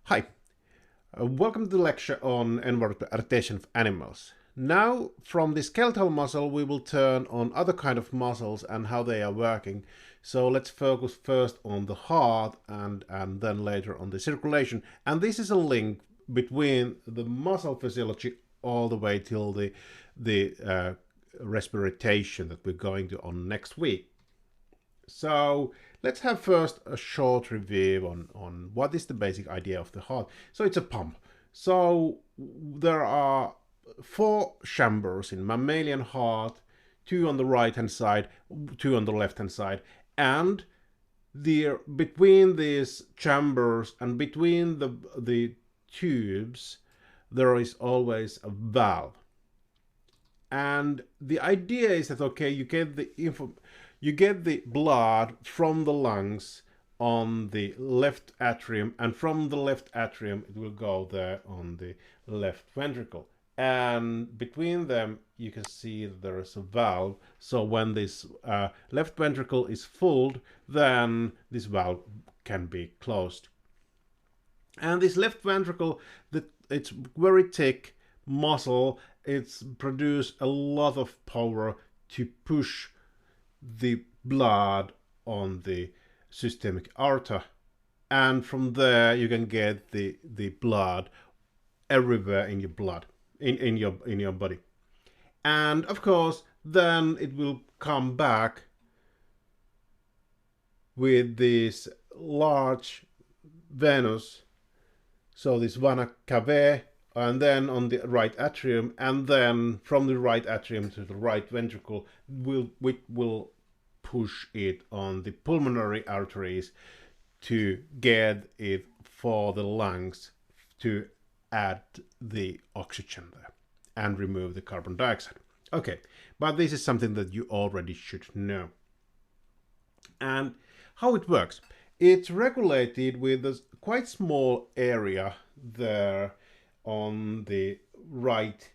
Hi, welcome to the lecture on adaptation of animals. Now, from the skeletal muscle, we will turn on other kind of muscles and how they are working. So let's focus first on the heart and then later on the circulation. And this is a link between the muscle physiology all the way till the respiration that we're going to on next week. So let's have first a short review on what is the basic idea of the heart. So it's a pump. So there are 4 chambers in mammalian heart, 2 on the right hand side, 2 on the left hand side, and between these chambers and between the tubes there is always a valve. And the idea is that okay, you get the blood from the lungs on the left atrium, and from the left atrium it will go there on the left ventricle. And between them you can see that there is a valve. So when this left ventricle is full, then this valve can be closed. And this left ventricle, it's very thick muscle. It's produce a lot of power to push the blood on the systemic aorta, and from there you can get the blood everywhere in your blood in your body. And of course then it will come back with this large venous, so this vena cava, and then on the right atrium, and then from the right atrium to the right ventricle will push it on the pulmonary arteries to get it for the lungs to add the oxygen there and remove the carbon dioxide. Okay, but this is something that you already should know. And how it works, it's regulated with a quite small area there on the right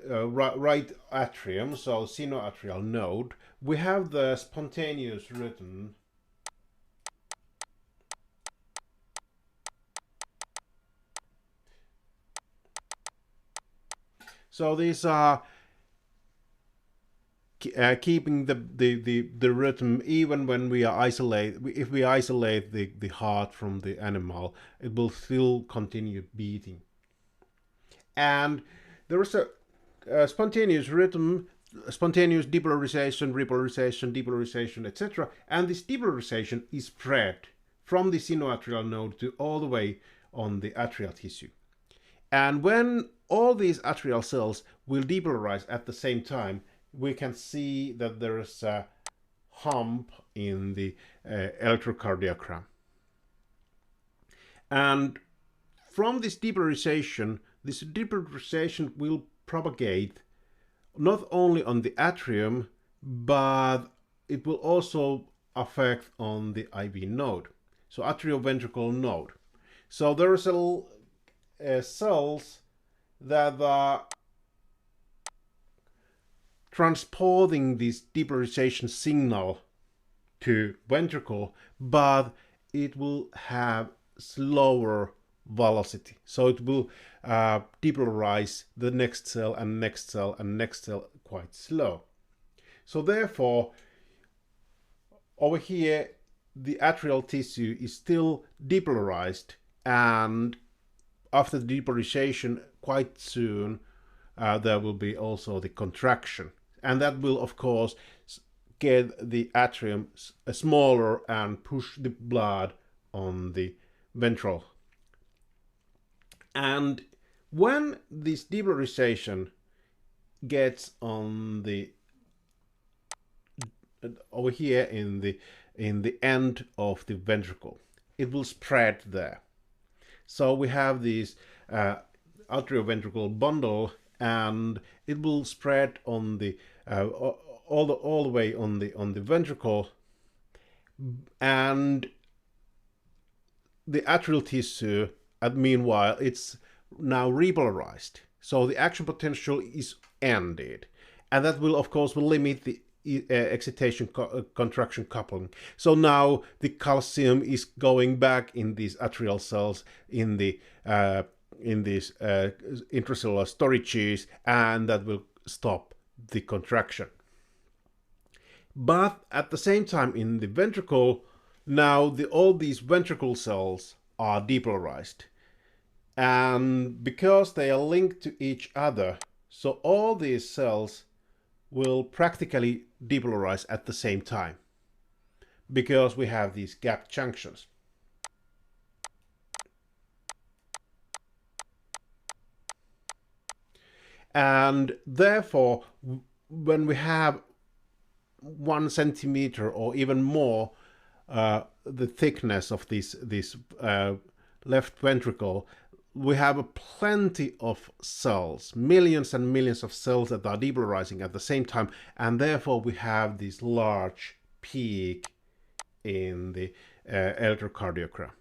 right atrium, so sinoatrial node. We have the spontaneous rhythm. So these are keeping the rhythm even when we are if we isolate the heart from the animal, it will still continue beating. And there is a spontaneous rhythm, spontaneous depolarization, repolarization, depolarization, etc. And this depolarization is spread from the sinoatrial node to all the way on the atrial tissue. And when all these atrial cells will depolarize at the same time, we can see that there is a hump in the electrocardiogram. And from this depolarization will propagate not only on the atrium, but it will also affect on the IV node, so atrioventricular node. So there are cells that are transporting this depolarization signal to ventricle, but it will have slower velocity. So it will depolarize the next cell and next cell and next cell quite slow. So therefore, over here, the atrial tissue is still depolarized, and after the depolarization, quite soon, there will be also the contraction. And that will, of course, get the atrium smaller and push the blood on the ventral. And when this depolarization gets on the over here in the end of the ventricle, it will spread there. So we have this atrioventricular bundle, and it will spread on the all the way on the ventricle, and the atrial tissue, meanwhile, it's now repolarized. So the action potential is ended, and that will of course limit the excitation contraction coupling. So now the calcium is going back in these atrial cells in these intracellular storages, and that will stop the contraction. But at the same time, in the ventricle, now all these ventricle cells are depolarized, and because they are linked to each other, so all these cells will practically depolarize at the same time, because we have these gap junctions. And therefore, when we have 1 centimeter or even more the thickness of this left ventricle, we have plenty of cells, millions and millions of cells that are depolarizing at the same time, and therefore we have this large peak in the electrocardiogram.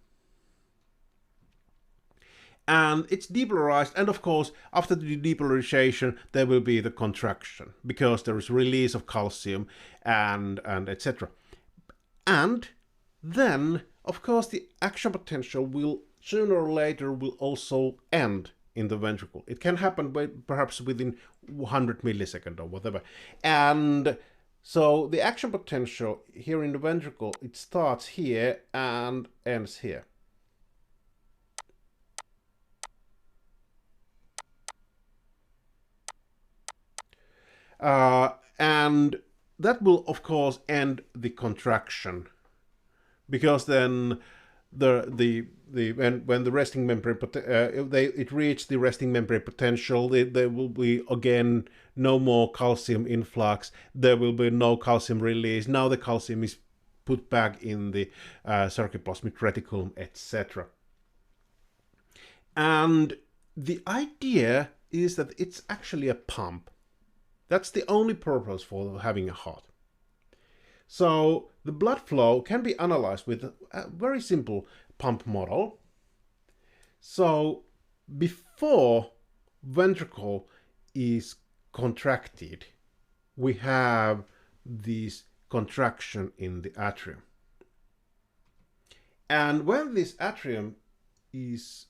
And it's depolarized, and of course, after the depolarization, there will be the contraction because there is release of calcium and etc. And then, of course, the action potential will sooner or later will also end in the ventricle. It can happen perhaps within 100 milliseconds or whatever. And so the action potential here in the ventricle, it starts here and ends here. And that will of course end the contraction, because then when the resting membrane it reaches the resting membrane potential, there will be again no more calcium influx, there will be no calcium release. Now the calcium is put back in the sarcoplasmic reticulum, etc. And the idea is that it's actually a pump. That's the only purpose for having a heart. So the blood flow can be analyzed with a very simple pump model. So before ventricle is contracted, we have this contraction in the atrium. And when this atrium is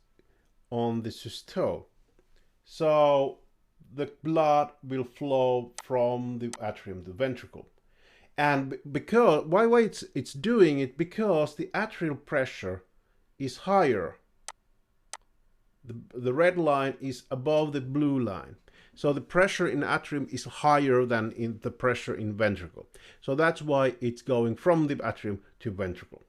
on the systole, so the blood will flow from the atrium to the ventricle. And because why it's doing it, because the atrial pressure is higher. The red line is above the blue line. So the pressure in atrium is higher than in the pressure in ventricle. So that's why it's going from the atrium to ventricle.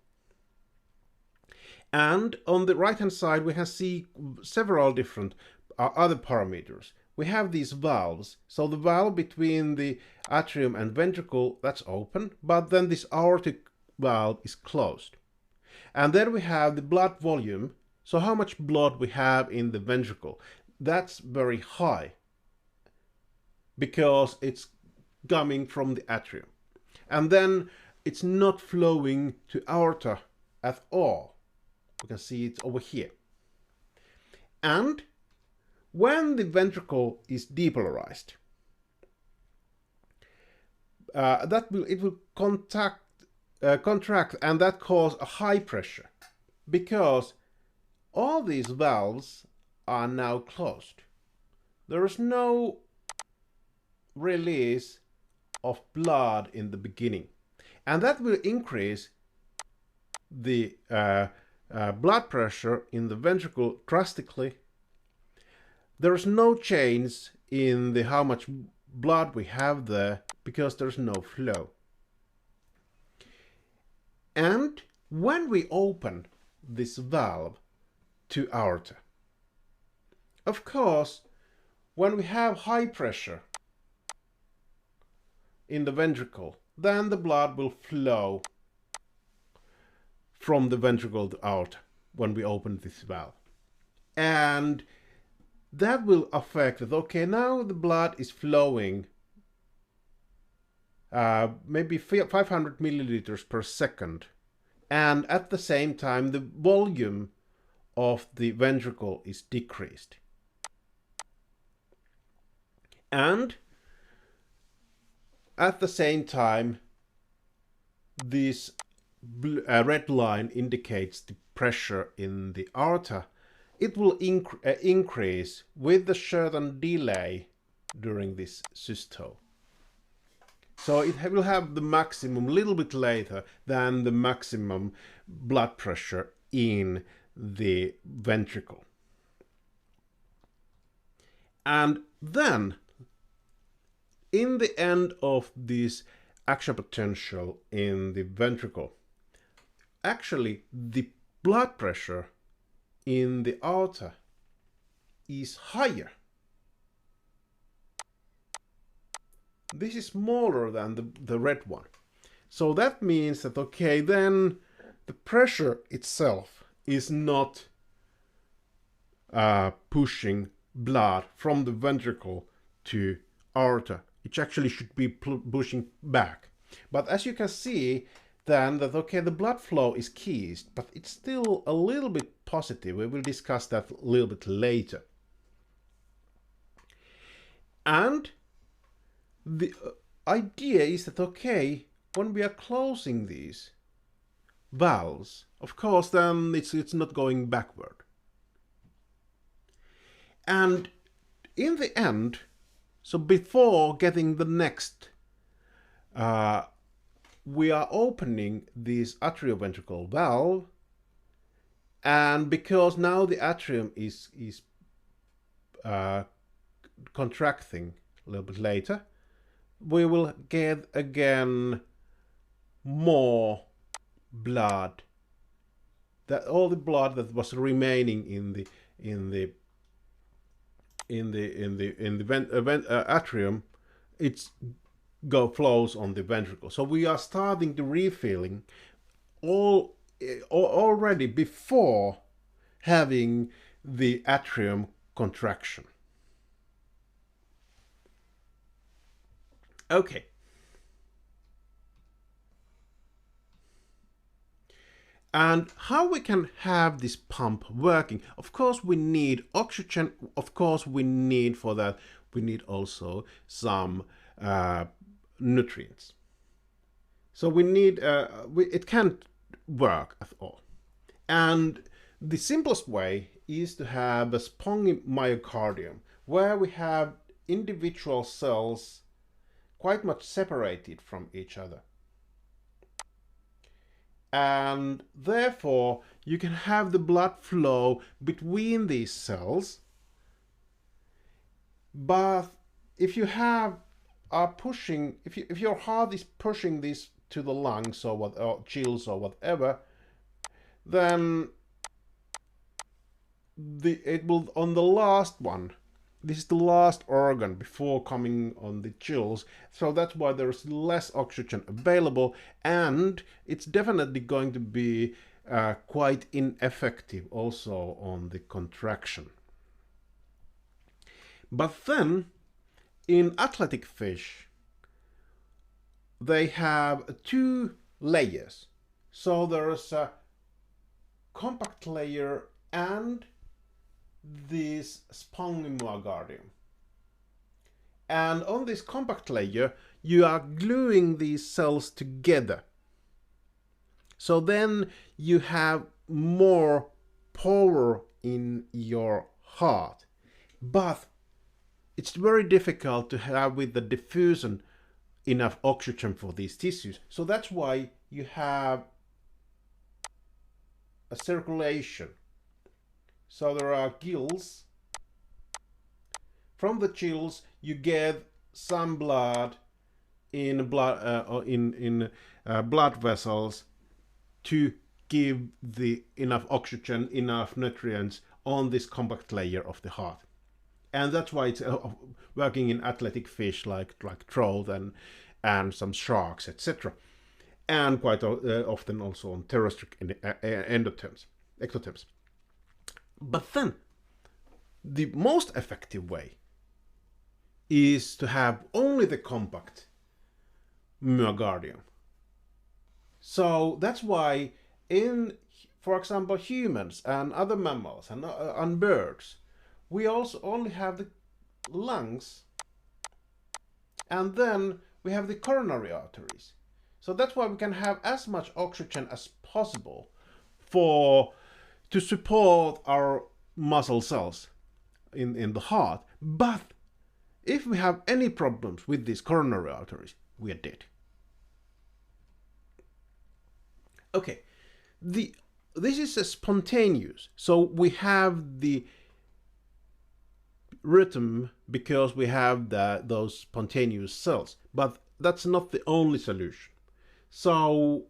And on the right hand side we can see several different other parameters. We have these valves. So the valve between the atrium and ventricle, that's open, but then this aortic valve is closed. And then we have the blood volume. So how much blood we have in the ventricle. That's very high because it's coming from the atrium. And then it's not flowing to aorta at all. We can see it over here. And when the ventricle is depolarized, it will contract, and that cause a high pressure, because all these valves are now closed. There is no release of blood in the beginning, and that will increase the blood pressure in the ventricle drastically. There is no change in the how much blood we have there because there's no flow. And when we open this valve to aorta, of course, when we have high pressure in the ventricle, then the blood will flow from the ventricle to aorta when we open this valve. And that will affect that, okay, now the blood is flowing maybe 500 milliliters per second. And at the same time, the volume of the ventricle is decreased. And at the same time, this red line indicates the pressure in the aorta. It will increase with a certain delay during this systole. So it will have the maximum a little bit later than the maximum blood pressure in the ventricle. And then, in the end of this action potential in the ventricle, actually the blood pressure in the aorta is higher. This is smaller than the red one. So that means that, okay, then the pressure itself is not pushing blood from the ventricle to aorta. It actually should be pushing back. But as you can see, then that, okay, the blood flow is keysed, but it's still a little bit positive. We will discuss that a little bit later. And the idea is that, okay, when we are closing these valves, of course, then it's not going backward. And in the end, so before getting the next, we are opening this atrioventricular valve, and because now the atrium is contracting a little bit later, we will get again more blood. That all the blood that was remaining in the atrium, flows on the ventricle. So we are starting the refilling already before having the atrium contraction. Okay. And how we can have this pump working? Of course, we need oxygen. Of course, we need for that, we need also some nutrients. So we need, it can't work at all. And the simplest way is to have a spongy myocardium, where we have individual cells quite much separated from each other. And therefore, you can have the blood flow between these cells. But if you if your heart is pushing this to the lungs or chills or whatever, then it will, on the last one, this is the last organ before coming on the chills, so that's why there's less oxygen available, and it's definitely going to be quite ineffective also on the contraction. But then, in athletic fish, they have two layers. So there's a compact layer and this spongy myocardium. And on this compact layer, you are gluing these cells together. So then you have more power in your heart. But it's very difficult to have with the diffusion enough oxygen for these tissues. So that's why you have a circulation. So there are gills. From the gills, you get some blood in blood vessels to give the enough oxygen, enough nutrients on this compact layer of the heart. And that's why it's working in athletic fish like trout and some sharks, etc. And quite often also on terrestrial ectotherms. But then, the most effective way is to have only the compact myocardium. So that's why in, for example, humans and other mammals and birds, we also only have the lungs, and then we have the coronary arteries. So that's why we can have as much oxygen as possible to support our muscle cells in the heart. But if we have any problems with these coronary arteries, we are dead. Okay, this is a spontaneous. So we have the rhythm because we have those spontaneous cells, but that's not the only solution. So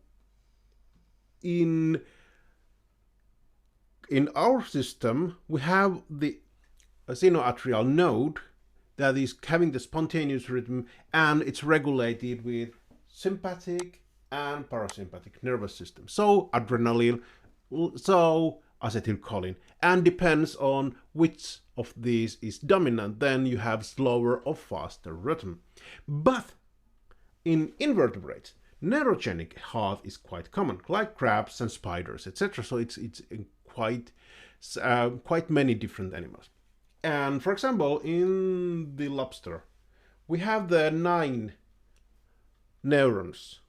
in our system, we have the sinoatrial node that is having the spontaneous rhythm, and it's regulated with sympathetic and parasympathetic nervous system. So adrenaline, so acetylcholine, and depends on which of these is dominant, then you have slower or faster rhythm. But in invertebrates, neurogenic heart is quite common, like crabs and spiders, etc. So it's in quite many different animals. And for example, in the lobster, we have the 9 neurons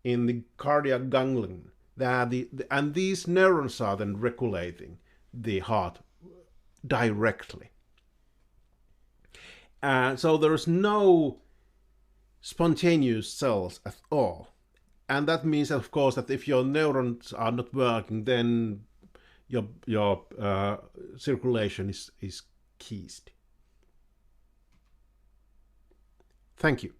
in the cardiac ganglion, and these neurons are then regulating the heart directly. So there is no spontaneous cells at all. And that means, of course, that if your neurons are not working, then your circulation is ceased. Thank you.